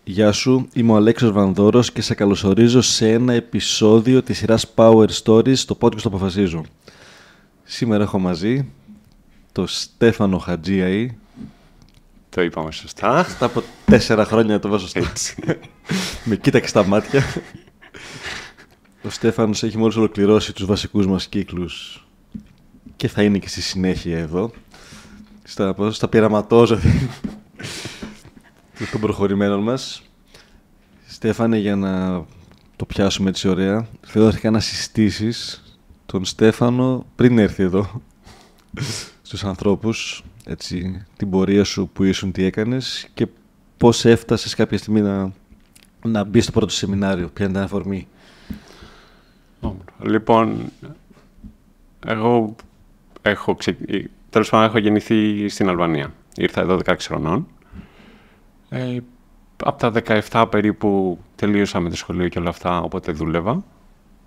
Γεια σου, είμαι ο Αλέξος Βανδόρος και σε καλωσορίζω σε ένα επεισόδιο της σειράς Power Stories στο podcast το αποφασίζω. Σήμερα έχω μαζί τον Στέφανο Χατζίαη. Το είπαμε σωστά. Στα από 4 χρόνια το βάζω σωστά. Με κοίταξε στα μάτια. Ο Στέφανος έχει μόλις ολοκληρώσει τους βασικούς μας κύκλους και θα είναι και στη συνέχεια εδώ. Στα πειραματόζωδη των προχωρημένων μας. Στέφανε, για να το πιάσουμε έτσι ωραία, θέλω αρχικά να συστήσεις τον Στέφανο πριν έρθει εδώ στους ανθρώπους, έτσι, την πορεία σου, που ήσουν, τι έκανες και πώς έφτασες κάποια στιγμή να μπεις στο πρώτο σεμινάριο, ποια είναι η αφορμή. Λοιπόν, εγώ τέλος πάντων έχω γεννηθεί στην Αλβανία. Ήρθα εδώ 16 χρονών. Από τα 17 περίπου τελείωσα με το σχολείο και όλα αυτά, οπότε δούλευα.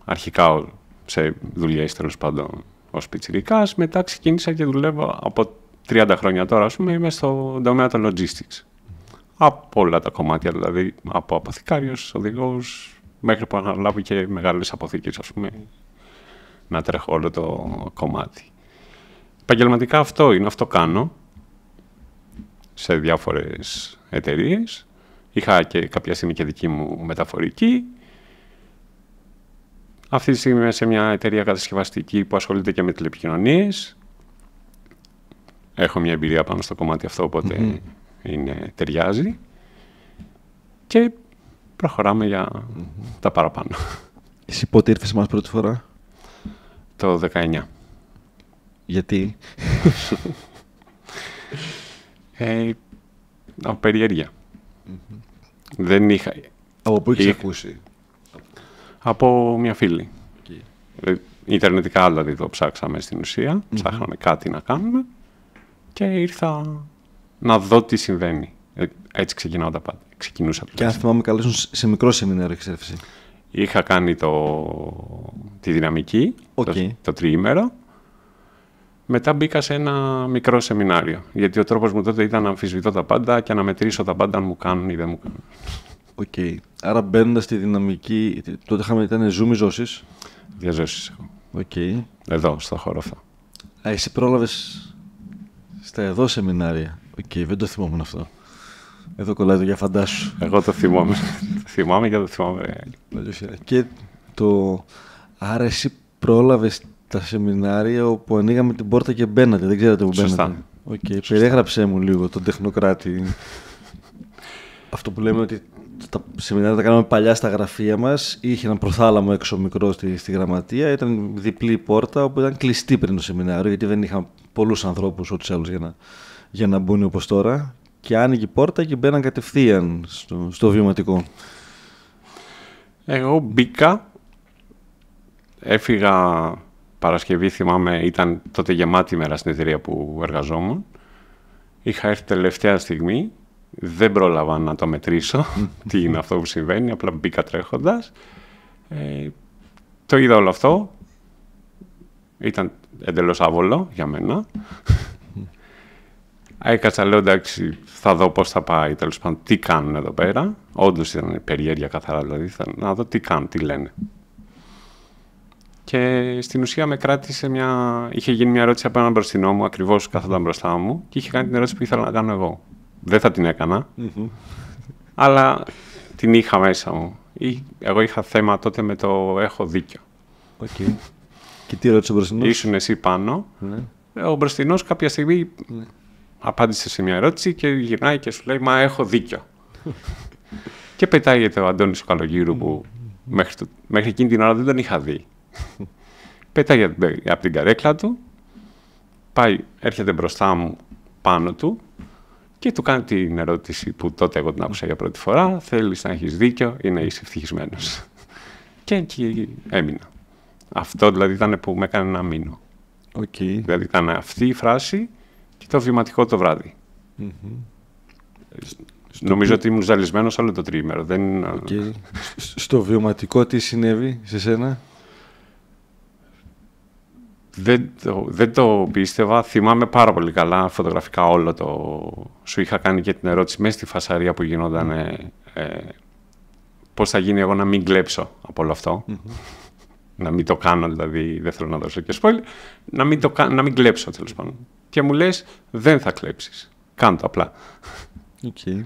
Αρχικά σε δουλειές, τέλος πάντων, ως πιτσιρικάς. Μετά ξεκίνησα και δουλεύω από 30 χρόνια τώρα, ας πούμε, είμαι στον τομέα των logistics. Από όλα τα κομμάτια, δηλαδή, από αποθηκάριος, οδηγός, μέχρι που αναλάβω και μεγάλες αποθήκες, ας πούμε, να τρέχω όλο το κομμάτι. Επαγγελματικά αυτό κάνω, σε διάφορες εταιρείες. Είχα και κάποια στιγμή και δική μου μεταφορική. Αυτή τη στιγμή είμαι σε μια εταιρεία κατασκευαστική που ασχολείται και με τηλεπικοινωνίες. Έχω μια εμπειρία πάνω στο κομμάτι αυτό, οπότε ταιριάζει. Και προχωράμε για τα παραπάνω. Εσύ πότε ήρθες μας πρώτη φορά? Το 19. Γιατί? Από περιέργεια. Δεν είχα... Από πού έχεις ακούσει? Από μια φίλη. Okay. Ιντερνετικά δηλαδή το ψάξαμε στην ουσία. Ψάχναμε κάτι να κάνουμε και ήρθα να δω τι συμβαίνει. Έτσι ξεκινάω τα πάντα. Και αν θυμάμαι καλά, σε μικρό σεμινάριο έχεις έρθει. Είχα κάνει τη δυναμική, το τριήμερο. Μετά μπήκα σε ένα μικρό σεμινάριο. Γιατί ο τρόπος μου τότε ήταν να αμφισβητώ τα πάντα και να μετρήσω τα πάντα αν μου κάνουν ή δεν μου κάνουν. Οκ. Άρα μπαίνοντας στη δυναμική, τότε ήταν Zoom ή ζώσεις? Διαζώσεις έχω. Οκ. Εδώ, στο χώρο αυτό. Εσύ πρόλαβες στα εδώ σεμινάρια. Οκ, δεν το θυμόμουν αυτό. Εδώ κολλάει το για φαντάσου. Εγώ το θυμάμαι. Θυμάμαι και το θυμάμαι. Και άρα εσύ πρόλαβες τα σεμινάρια όπου ανοίγαμε την πόρτα και μπαίνατε. Δεν ξέρατε που μπαίνατε. Σωστά. Περιέγραψέ μου λίγο τον τεχνοκράτη. Αυτό που λέμε ότι τα σεμινάρια τα κάναμε παλιά στα γραφεία μας. Είχε έναν προθάλαμο έξω μικρό στη γραμματεία. Ήταν διπλή πόρτα όπου ήταν κλειστή πριν το σεμινάριο, γιατί δεν είχαν πολλούς ανθρώπους ούτως ή άλλως για να μπουν όπως τώρα. Και άνοιγε η πόρτα και μπαίναν κατευθείαν στο βιωματικό. Εγώ μπήκα, έφυγα Παρασκευή, θυμάμαι, ήταν τότε γεμάτη μέρα στην εταιρεία που εργαζόμουν. Είχα έρθει τελευταία στιγμή, δεν πρόλαβα να το μετρήσω τι είναι αυτό που συμβαίνει, απλά μπήκα τρέχοντας. Το είδα όλο αυτό, ήταν εντελώς άβολο για μένα. Έκατσα, λέω, εντάξει, θα δω πώς θα πάει, τέλος πάντων, τι κάνουν εδώ πέρα. Όντως ήταν περιέργεια καθαρά, δηλαδή, να δω τι κάνουν, τι λένε. Και στην ουσία με κράτησε είχε γίνει μια ερώτηση από έναν μπροστινό μου, ακριβώς κάθονταν μπροστά μου, και είχε κάνει την ερώτηση που ήθελα να κάνω εγώ. Δεν θα την έκανα, αλλά την είχα μέσα μου. Εγώ είχα θέμα τότε με το έχω δίκιο. Okay. Και τι ρώτησε ο μπροστινός? Ήσουν εσύ πάνω. Ναι. Ο μπροστινός κάποια στιγμή απάντησε σε μια ερώτηση και γυρνάει και σου λέει «Μα έχω δίκιο». Και πετάγεται ο Αντώνης ο Καλογύρου που μέχρι εκείνη την ώρα δεν τον είχα δει. Πετάγεται από την καρέκλα του, έρχεται μπροστά μου πάνω του και του κάνει την ερώτηση που τότε εγώ την άκουσα για πρώτη φορά. «Θέλεις να έχεις δίκιο ή να είσαι ευτυχισμένος?» Και εκεί έμεινα. Αυτό δηλαδή ήταν που με έκανε να μείνω. Okay. Δηλαδή ήταν αυτή η φράση και το βιωματικό το βράδυ. Νομίζω ότι ήμουν ζαλισμένος όλο το τριήμερο. Okay. Στο βιωματικό τι συνέβη σε σένα? Δεν το πίστευα. Θυμάμαι πάρα πολύ καλά φωτογραφικά όλο το... Σου είχα κάνει και την ερώτηση μέσα στη φασαρία που γινόταν πώς θα γίνει εγώ να μην κλέψω από όλο αυτό. Να μην το κάνω, δηλαδή, δεν θέλω να δώσω και spoiler, να μην κλέψω, τέλος πάντων. Και μου λες, δεν θα κλέψεις. Κάντο απλά. Okay.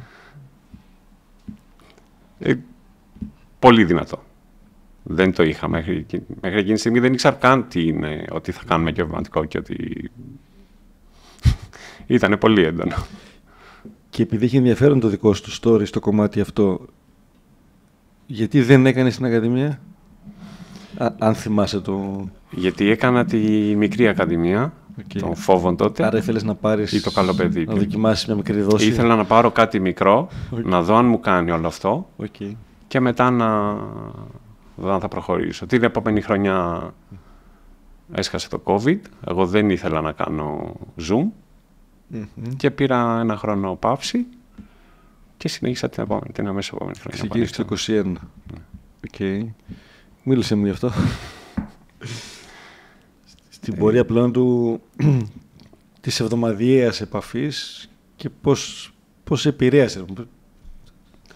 Πολύ δυνατό. Δεν το είχα μέχρι εκείνη τη στιγμή. Δεν ήξερα καν τι είναι, ότι θα κάνουμε και βηματικό και ότι ήταν πολύ έντονο. Και επειδή έχει ενδιαφέρον το δικό σου story στο κομμάτι αυτό, γιατί δεν έκανες στην Ακαδημία, αν θυμάσαι το... Γιατί έκανα τη μικρή Ακαδημία, των φόβων τότε. Άρα ήθελες να πάρεις... Ή το καλό παιδί. Να δοκιμάσεις μια μικρή δόση. Ήθελα να πάρω κάτι μικρό, να δω αν μου κάνει όλο αυτό και μετά να δω αν θα προχωρήσω. Την επόμενη χρονιά έσκασε το COVID. Εγώ δεν ήθελα να κάνω Zoom και πήρα ένα χρόνο παύση και συνέχισα την αμέσως επόμενη χρονιά. Ξεκίνησε το 21. Μίλησε μου γι' αυτό. Στην πορεία πλέον της εβδομαδιαίας επαφής και πώς επηρέασε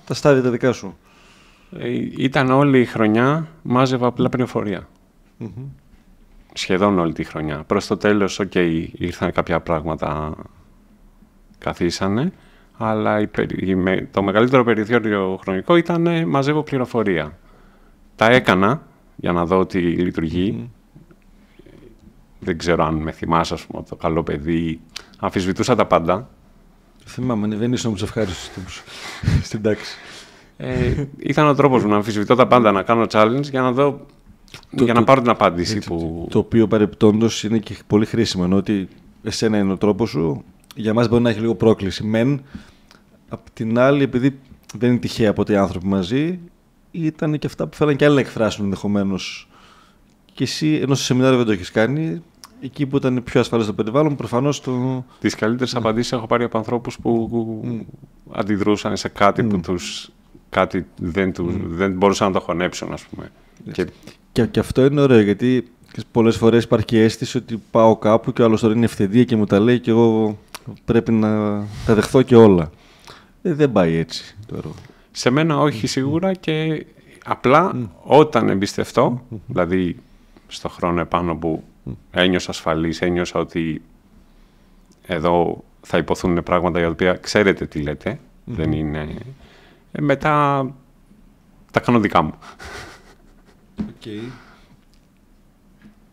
τα στάδια τα δικά σου. Ήταν όλη η χρονιά, μάζευα απλά πληροφορία. Σχεδόν όλη τη χρονιά. Προς το τέλος, ήρθαν κάποια πράγματα, καθίσανε, αλλά το μεγαλύτερο περιθώριο χρονικό ήταν μαζεύω πληροφορία. Τα έκανα για να δω ότι λειτουργεί. Δεν ξέρω αν με θυμάσαι, ας πούμε, το καλό παιδί. Αμφισβητούσα τα πάντα. Θυμάμαι, δεν ήσουν όμως ευχάριστος στην τάξη. Ήταν ο τρόπος μου να αμφισβητώ τα πάντα, να κάνω challenge για να δω, για να πάρω την απάντηση. Το οποίο παρεπτόντως είναι και πολύ χρήσιμο, ενώ ότι εσένα είναι ο τρόπος σου, για μας μπορεί να έχει λίγο πρόκληση. Μεν, απ' την άλλη, επειδή δεν είναι τυχαία από οι άνθρωποι μαζί, ήταν και αυτά που θέλαν και άλλοι να εκφράσουν ενδεχομένως. Και εσύ, ενώ στο σεμινάριο δεν το έχεις κάνει, εκεί που ήταν πιο ασφαλές το περιβάλλον, προφανώς το... Τις καλύτερες απαντήσεις έχω πάρει από ανθρώπους που αντιδρούσαν σε κάτι που κάτι δεν μπορούσαν να το χωνέψουν, ας πούμε. Και αυτό είναι ωραίο, γιατί πολλές φορές υπάρχει και αίσθηση ότι πάω κάπου και ο άλλος τώρα είναι ευθυντία και μου τα λέει και εγώ πρέπει να τα δεχθώ και όλα. Δεν πάει έτσι τώρα. Σε μένα όχι σίγουρα και απλά όταν εμπιστευτώ, δηλαδή στο χρόνο επάνω που ένιωσα ασφαλής, ένιωσα ότι εδώ θα υποθούν πράγματα για τα οποία ξέρετε τι λέτε, δεν είναι... μετά τα κάνω δικά μου. Okay.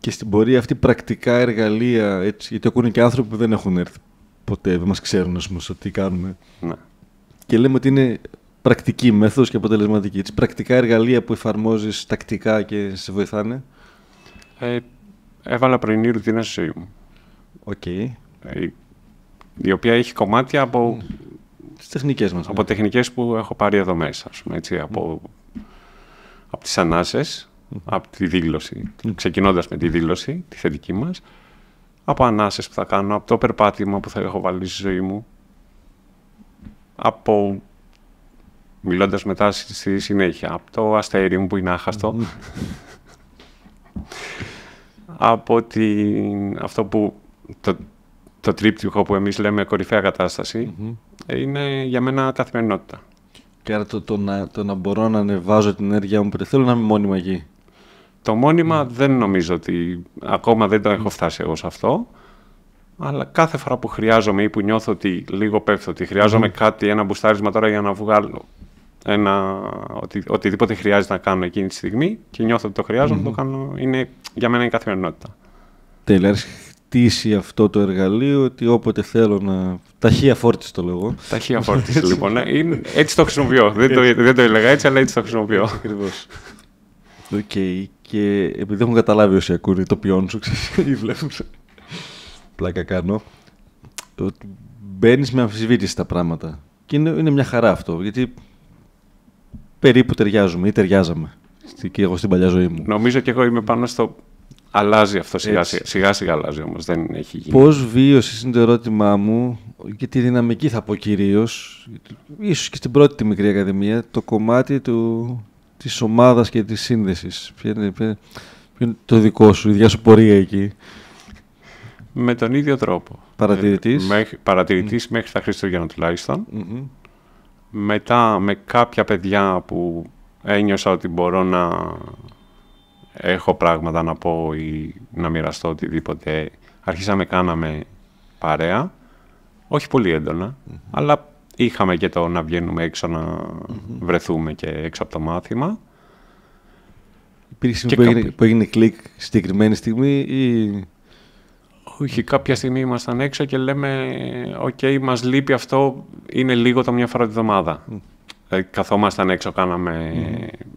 Και στην πορεία αυτή πρακτικά εργαλεία, έτσι, γιατί ακούνε και άνθρωποι που δεν έχουν έρθει ποτέ, δεν μας ξέρουν στο τι κάνουμε. Ναι. Και λέμε ότι είναι πρακτική μέθοδος και αποτελεσματική. Έτσι, πρακτικά εργαλεία που εφαρμόζεις τακτικά και σε βοηθάνε. Έβαλα πρωινή ρουτίνα στη ζωή μου. Okay. Η οποία έχει κομμάτια από... τις τεχνικές μας. Από τεχνικές που έχω πάρει εδώ μέσα, ας πούμε, έτσι, από τις ανάσες, από τη δήλωση, ξεκινώντας με τη δήλωση, τη θετική μας, από ανάσες που θα κάνω, από το περπάτημα που θα έχω βάλει στη ζωή μου, από... μιλώντας μετά στη συνέχεια, από το αστέρι μου που είναι άχαστο, από αυτό που... Το τρίπτυχο που εμείς λέμε κορυφαία κατάσταση, είναι για μένα καθημερινότητα. Και άρα το να μπορώ να ανεβάζω την ενέργειά μου, θέλω να είμαι μόνιμα εκεί. Το μόνιμα δεν νομίζω ότι... Ακόμα δεν το έχω φτάσει εγώ σε αυτό. Αλλά κάθε φορά που χρειάζομαι ή που νιώθω ότι λίγο πέφτω, ότι χρειάζομαι κάτι, ένα μπουστάρισμα τώρα για να βγάλω οτιδήποτε χρειάζεται να κάνω εκείνη τη στιγμή και νιώθω ότι το χρειάζομαι, το κάνω. Για μένα είναι καθημερινότητα. Τέλεια. Χτίσει αυτό το εργαλείο, ότι όποτε θέλω να... Ταχεία φόρτιση το λέω. Ταχεία φόρτιση, λοιπόν. Έτσι το χρησιμοποιώ. Δεν το έλεγα έτσι, αλλά έτσι το χρησιμοποιώ. Ακριβώς. Okay. Και επειδή έχουν καταλάβει όσοι ακούνε το ποιόν σου, ή βλέπουν. Πλάκα κάνω. Μπαίνεις με αμφισβήτηση στα πράγματα. Και είναι μια χαρά αυτό, γιατί περίπου ταιριάζουμε ή ταιριάζαμε. Και εγώ στην παλιά ζωή μου. Νομίζω και εγώ είμαι πάνω στο... Αλλάζει αυτό σιγά-σιγά αλλάζει όμως, δεν έχει γίνει. Πώς βίωσες είναι το ερώτημά μου, και τη δυναμική θα πω κυρίως, ίσως και στην πρώτη τη μικρή Ακαδημία, το κομμάτι της ομάδας και της σύνδεσης. Ποιο είναι το δικό σου, η δικιά σου πορεία εκεί? Με τον ίδιο τρόπο. Παρατηρητής. Παρατηρητής μέχρι τα Χριστούγεννα τουλάχιστον. Μετά με κάποια παιδιά που ένιωσα ότι μπορώ να έχω πράγματα να πω ή να μοιραστώ οτιδήποτε, αρχίσαμε, κάναμε παρέα, όχι πολύ έντονα, αλλά είχαμε και το να βγαίνουμε έξω, να βρεθούμε και έξω από το μάθημα. Υπήρχε στιγμή που έγινε κλικ συγκεκριμένη στιγμή ή... Όχι, κάποια στιγμή ήμασταν έξω και λέμε «ΟΚ, μας λείπει αυτό, είναι λίγο το μια φορά τη εβδομάδα». Δηλαδή, καθόμασταν έξω, κάναμε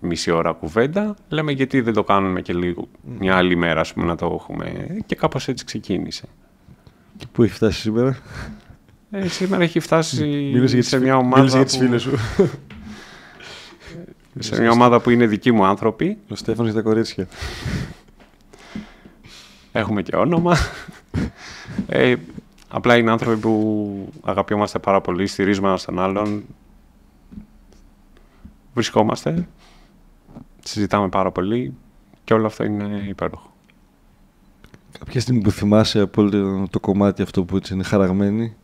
μισή ώρα κουβέντα, λέμε γιατί δεν το κάνουμε και λίγο μια άλλη μέρα, ας πούμε, να το έχουμε. Και κάπως έτσι ξεκίνησε. Και πού έχει φτάσει σήμερα? Σήμερα έχει φτάσει σε μια ομάδα. Μίλησε για τις φίλες σου. Σε μια ομάδα που είναι δικοί μου άνθρωποι. Ο Στέφανος για τα κορίτσια. Έχουμε και όνομα. Απλά είναι άνθρωποι που αγαπιόμαστε πάρα πολύ, στηρίζουμε ένας τον άλλον. Βρισκόμαστε, συζητάμε πάρα πολύ και όλο αυτό είναι υπέροχο. Κάποια στιγμή που θυμάσαι από όλο το κομμάτι αυτό που έτσι είναι χαραγμένη?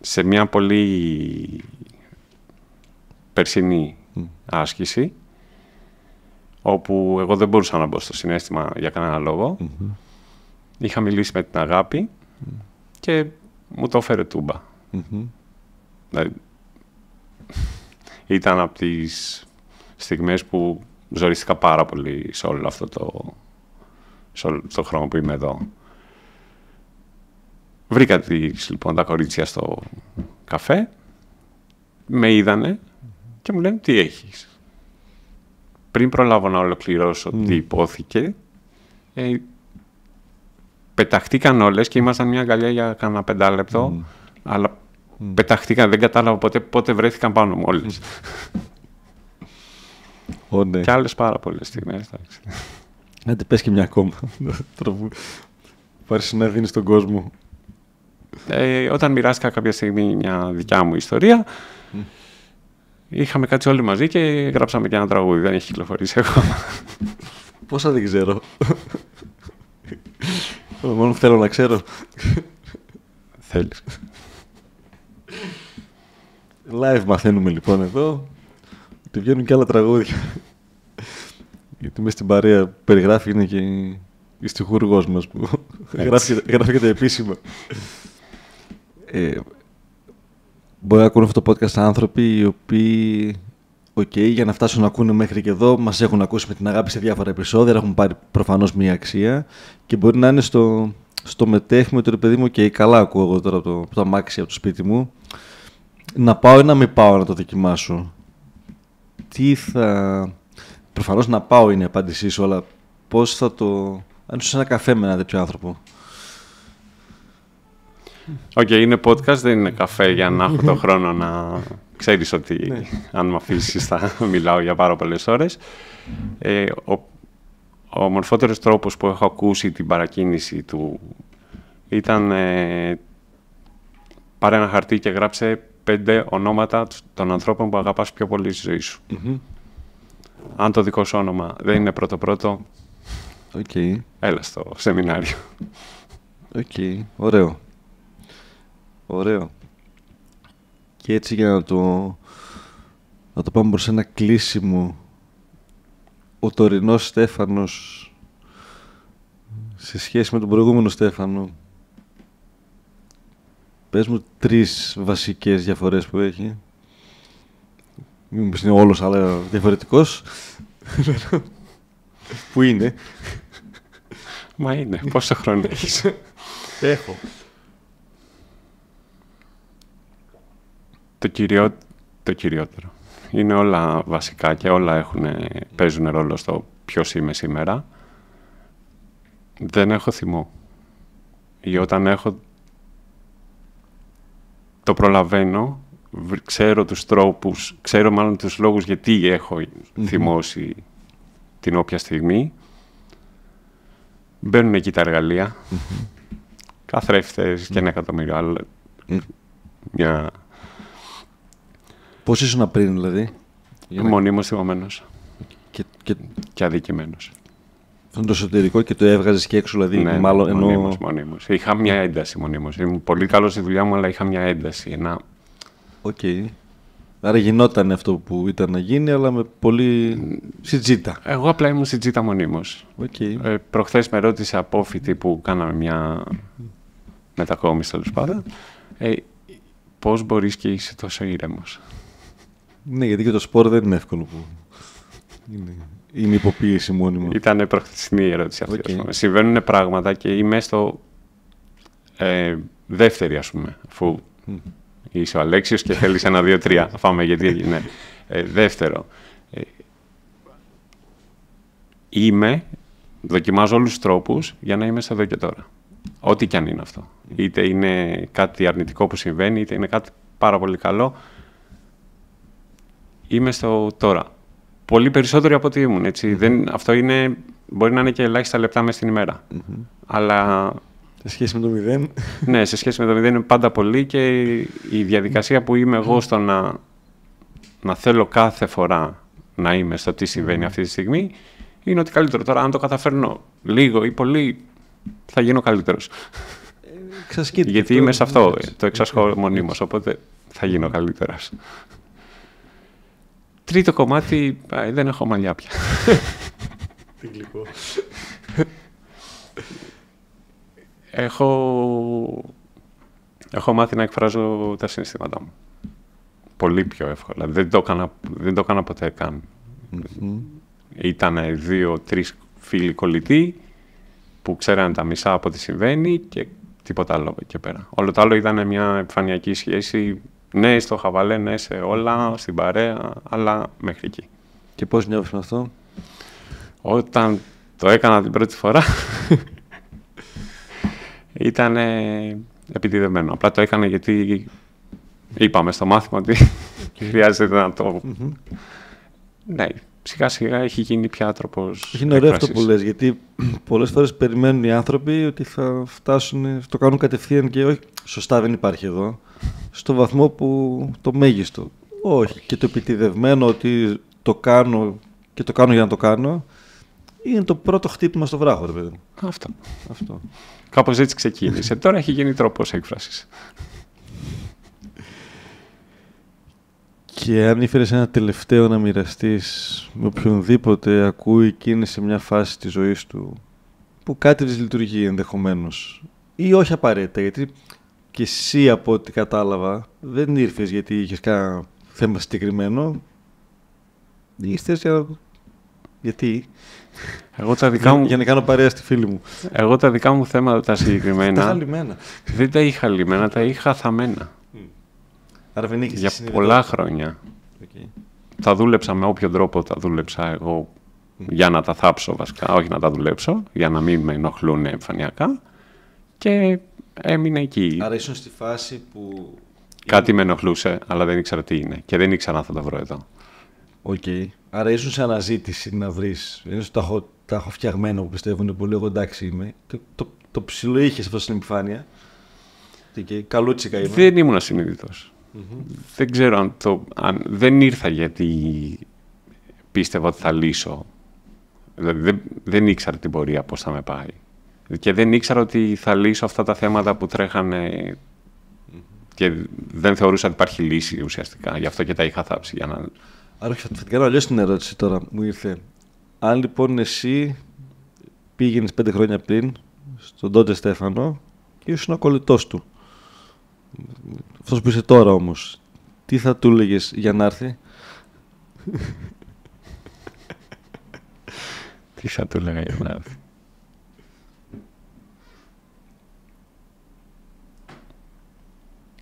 Σε μια πολύ περσινή άσκηση, όπου εγώ δεν μπορούσα να μπω στο συναίσθημα για κανένα λόγο, είχα μιλήσει με την αγάπη και μου το έφερε τούμπα. Δηλαδή, ήταν από τις στιγμές που ζορίστηκα πάρα πολύ σε όλο αυτό το χρόνο που είμαι εδώ. Βρήκα λοιπόν τα κορίτσια στο καφέ, με είδανε και μου λένε «Τι έχεις?» Πριν προλάβω να ολοκληρώσω τι υπόθηκε, πεταχτήκαν όλες και ήμασταν μια αγκαλιά για κάνα 5 λεπτό, αλλά πεταχτήκαν, δεν κατάλαβα πότε βρέθηκαν πάνω μου όλες. Ναι. Και άλλες πάρα πολλές στιγμές. Άντε πες και μια ακόμα. Πάρεις να δίνεις στον κόσμο. Όταν μοιράστηκα κάποια στιγμή μια δικιά μου ιστορία, είχαμε κάτσει όλοι μαζί και γράψαμε και ένα τραγούδι. Δεν έχει κυκλοφορήσει ακόμα. Πόσα δεν ξέρω. Μόνο θέλω να ξέρω. Θέλεις. Live μαθαίνουμε λοιπόν εδώ ότι βγαίνουν και άλλα τραγούδια. Γιατί μέσα στην παρέα περιγράφει είναι και η στιχούργος μας που γράφει και τα επίσημα. Μπορεί να ακούνε αυτό το podcast άνθρωποι οι οποίοι για να φτάσουν να ακούνε μέχρι και εδώ μας έχουν ακούσει με την αγάπη σε διάφορα επεισόδια, έχουν πάρει προφανώς μία αξία και μπορεί να είναι στο μετέχμιο το ρε παιδί μου και καλά ακούω εγώ τώρα από το αμάξι από το σπίτι μου να πάω ή να μην πάω να το δοκιμάσω. Προφανώς να πάω είναι η απάντησή σου, αλλά πώς θα το... Αν είσαι σε ένα καφέ με ένα τέτοιο άνθρωπο. Είναι podcast, δεν είναι καφέ για να έχω το χρόνο να... Ξέρεις ότι αν με αφήσεις θα μιλάω για πάρα πολλές ώρες. Ο μορφότερος τρόπος που έχω ακούσει την παρακίνηση του ήταν πάρε ένα χαρτί και γράψε 5 ονόματα των ανθρώπων που αγαπάς πιο πολύ στη ζωή σου. Αν το δικό σου όνομα δεν είναι πρώτο-πρώτο, έλα στο σεμινάριο. Ωραίο. Και έτσι για να το πάμε προς ένα κλείσιμο, ο τωρινός Στέφανος σε σχέση με τον προηγούμενο Στέφανο, πες μου 3 βασικές διαφορές που έχει. Μην μου πεις είναι όλος αλλά διαφορετικός. Πού είναι? Μα είναι. Πόσο χρόνο έχεις? Έχω. Το κυριότερο. Είναι όλα βασικά και όλα παίζουν ρόλο στο ποιος είμαι σήμερα. Δεν έχω θυμό. Ή όταν έχω, το προλαβαίνω, ξέρω τους τρόπους, ξέρω μάλλον τους λόγους γιατί έχω θυμώσει την όποια στιγμή. Μπαίνουν εκεί τα εργαλεία, καθρέφτες και 1 εκατομμύριο άλλα. Πώς ήσουν πριν, δηλαδή? Μονίμως θυμωμένος και αδικημένος. Αυτό το εσωτερικό και το έβγαζες και έξω, δηλαδή. Ναι, μάλλον μονίμως. Είχα μια ένταση μονίμως. Ήμουν πολύ καλός στη δουλειά μου, αλλά είχα μια ένταση. Οκ. Άρα γινόταν αυτό που ήταν να γίνει, αλλά με πολύ σιτζίτα. Εγώ απλά ήμουν σιτζίτα μονίμως. Προχθές με ρώτησε απόφοιτη που κάναμε μια μετακόμιση, τέλος πάντων, πώς μπορείς και είσαι τόσο ήρεμος. Ναι, γιατί και το σπορ δεν είναι εύκολο που είναι υποποίηση μόνιμο. Ήταν προχθεσινή η ερώτηση αυτή. Συμβαίνουν πράγματα και είμαι στο δεύτερη, ας πούμε, αφού είσαι ο Αλέξιος και θέλεις 1, 2, 3. Φάμε γιατί έγινε. Δεύτερο. Δοκιμάζω όλους τους τρόπους για να είμαι στο εδώ και τώρα. Ό,τι κι αν είναι αυτό. Είτε είναι κάτι αρνητικό που συμβαίνει, είτε είναι κάτι πάρα πολύ καλό. Είμαι στο τώρα. Πολύ περισσότερο από ό,τι ήμουν. Έτσι. Αυτό μπορεί να είναι και ελάχιστα λεπτά μέσα στην ημέρα. Αλλά... Σε σχέση με το 0. Ναι, σε σχέση με το 0 είναι πάντα πολύ και η διαδικασία που είμαι εγώ στο να θέλω κάθε φορά να είμαι στο τι συμβαίνει αυτή τη στιγμή είναι ότι καλύτερο. Τώρα, αν το καταφέρνω λίγο ή πολύ, θα γίνω καλύτερος. Γιατί είμαι σε αυτό, το εξασχολώ μονίμως, οπότε θα γίνω καλύτερος. Τρίτο κομμάτι, δεν έχω μαλλιά πια. Τι γλυκό. Έχω μάθει να εκφράζω τα συναισθήματά μου. Πολύ πιο εύκολα. Δεν το έκανα ποτέ καν. Ήτανε 2-3 φίλοι κολλητοί που ξέρανε τα μισά από τι συμβαίνει και τίποτα άλλο εκεί πέρα. Όλο το άλλο ήταν μια επιφανειακή σχέση. Ναι, στο χαβαλέ, ναι, σε όλα, στην παρέα, αλλά μέχρι εκεί. Και πώς νιώθεις με αυτό? Όταν το έκανα την πρώτη φορά, ήταν επιτηδεμένο. Απλά το έκανα γιατί είπαμε στο μάθημα ότι χρειάζεται να το... Ναι, σιγά σιγά έχει γίνει πια τρόπος. Είναι ωραίο αυτό που λες, γιατί πολλές φορές περιμένουν οι άνθρωποι ότι θα φτάσουν, το κάνουν κατευθείαν και όχι, σωστά δεν υπάρχει εδώ, στο βαθμό που το μέγιστο. Όχι, και το επιτηδευμένο ότι το κάνω και το κάνω για να το κάνω, είναι το πρώτο χτύπημα στο βράχο, ρε παιδί. Αυτό. Κάπως έτσι ξεκίνησε. Τώρα έχει γίνει τρόπος έκφρασης. Και αν ήφερες ένα τελευταίο να μοιραστείς με οποιονδήποτε ακούει και είναι σε μια φάση της ζωής του που κάτι της λειτουργεί ενδεχομένως ή όχι απαραίτητα, γιατί και εσύ από ό,τι κατάλαβα δεν ήρθες γιατί είχες κάνα θέμα συγκεκριμένο, ήρθες γιατί... Εγώ τα δικά μου... Για να κάνω παρέα στη φίλη μου. Εγώ τα δικά μου θέματα τα συγκεκριμένα... Τα λυμμένα. Δεν τα είχα λυμμένα, τα είχα θαμμένα. Για πολλά χρόνια. Τα δούλεψα με όποιο τρόπο τα δούλεψα εγώ για να τα θάψω βασικά, όχι να τα δουλέψω, για να μην με ενοχλούν εμφανειακά και έμεινε εκεί. Άρα ήσουν στη φάση που... Κάτι με ενοχλούσε, αλλά δεν ήξερα τι είναι και δεν ήξερα αν θα το βρω εδώ. Άρα ήσουν σε αναζήτηση να βρεις. Τα έχω φτιαγμένο που πιστεύουν πολύ, εγώ εντάξει είμαι. Το ψηλό είχες αυτό στην επιφάνεια. Και καλούτσικα είμαι. Δεν ήμουν ασυνείδητος. Δεν ξέρω αν δεν ήρθα γιατί πίστευα ότι θα λύσω. Δηλαδή δεν ήξερα την πορεία πώς θα με πάει. Και δεν ήξερα ότι θα λύσω αυτά τα θέματα που τρέχανε και δεν θεωρούσα ότι υπάρχει λύση ουσιαστικά. Γι' αυτό και τα είχα θάψει. Άρα θα την κάνω αλλιώς την ερώτηση τώρα. Μου ήρθε. Αν λοιπόν εσύ πήγαινες 5 χρόνια πριν στον τότε Στέφανο και ήσουν ο κολλητός του. Αυτός που είσαι τώρα όμως, τι θα του έλεγες για να έρθει? Τι θα του έλεγα για να έρθει?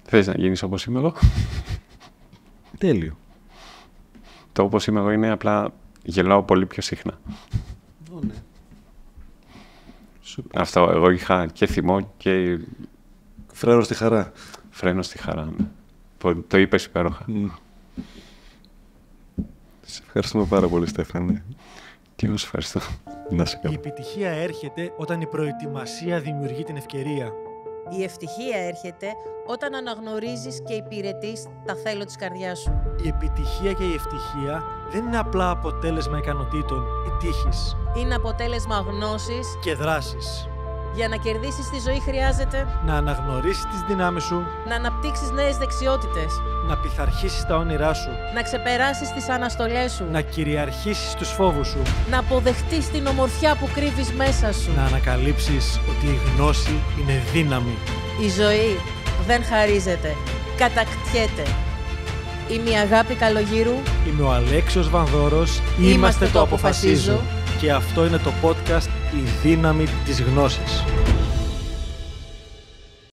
Θες να γίνεις όπως είμαι εγώ? Τέλειο. Το όπως είμαι εγώ είναι απλά γελάω πολύ πιο συχνά. Ναι. Αυτό, εγώ είχα και θυμό και... Φρένο στη χαρά. Φρένο στη χαρά, ναι. Το είπες υπέροχα. Σε ευχαριστούμε πάρα πολύ, Στέφανε. Και εγώ σε ευχαριστώ. Να σε καλά. Η επιτυχία έρχεται όταν η προετοιμασία δημιουργεί την ευκαιρία. Η ευτυχία έρχεται όταν αναγνωρίζεις και υπηρετείς τα θέλω της καρδιάς σου. Η επιτυχία και η ευτυχία δεν είναι απλά αποτέλεσμα ικανοτήτων ή τύχης. Είναι αποτέλεσμα γνώσης Και δράσης. Για να κερδίσεις τη ζωή χρειάζεται Να αναγνωρίσεις τις δυνάμεις σου, να αναπτύξεις νέες δεξιότητες, να πειθαρχήσεις τα όνειρά σου, να ξεπεράσεις τις αναστολές σου, να κυριαρχήσεις τους φόβους σου, να αποδεχτείς την ομορφιά που κρύβεις μέσα σου. να ανακαλύψεις ότι η γνώση είναι δύναμη. Η ζωή δεν χαρίζεται, κατακτιέται. Είμαι η Αγάπη Καλογύρου. Είμαι ο Αλέξιος Βανδόρος, Είμαστε το Αποφασίζω. και αυτό είναι το podcast «Η δύναμη της γνώσης».